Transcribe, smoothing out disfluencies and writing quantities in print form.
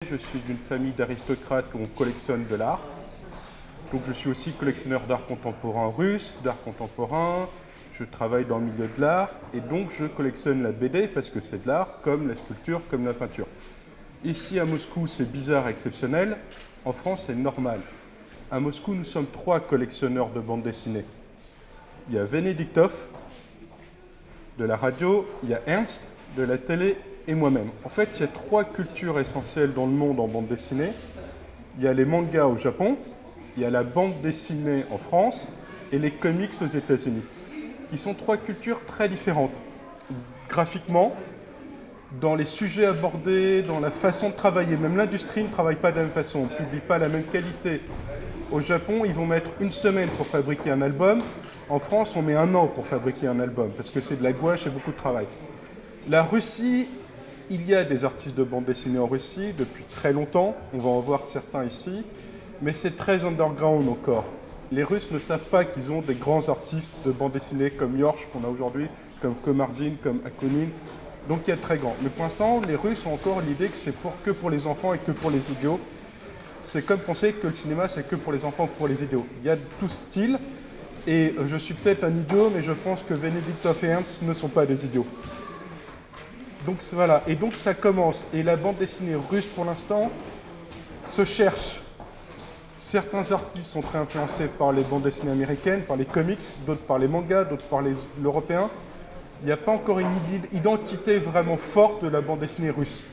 Je suis d'une famille d'aristocrates qui collectionne de l'art. Donc je suis aussi collectionneur d'art contemporain russe, d'art contemporain. Je travaille dans le milieu de l'art et donc je collectionne la BD parce que c'est de l'art, comme la sculpture, comme la peinture. Ici à Moscou, c'est bizarre et exceptionnel. En France, c'est normal. À Moscou, nous sommes 3 collectionneurs de bandes dessinées. Il y a Venediktov, de la radio, il y a Ernst, de la télé et moi-même. En fait, il y a 3 cultures essentielles dans le monde en bande dessinée. Il y a les mangas au Japon, il y a la bande dessinée en France et les comics aux États-Unis, qui sont 3 cultures très différentes. Graphiquement, dans les sujets abordés, dans la façon de travailler, même l'industrie ne travaille pas de la même façon, on ne publie pas la même qualité. Au Japon, ils vont mettre 1 semaine pour fabriquer un album. En France, on met 1 an pour fabriquer un album, parce que c'est de la gouache et beaucoup de travail. La Russie, il y a des artistes de bande dessinée en Russie depuis très longtemps, on va en voir certains ici, mais c'est très underground encore. Les Russes ne savent pas qu'ils ont des grands artistes de bande dessinée comme Yorch qu'on a aujourd'hui, comme Komardin, comme Akunin, donc il y a très grand. Mais pour l'instant, les Russes ont encore l'idée que c'est que pour les enfants et que pour les idiots. C'est comme penser que le cinéma, c'est que pour les enfants ou pour les idiots. Il y a tout style, et je suis peut-être un idiot, mais je pense que Venediktov et Ernst ne sont pas des idiots. Donc voilà, et donc ça commence. Et la bande dessinée russe, pour l'instant, se cherche. Certains artistes sont très influencés par les bandes dessinées américaines, par les comics, d'autres par les mangas, d'autres par l'européen. Il n'y a pas encore une identité vraiment forte de la bande dessinée russe.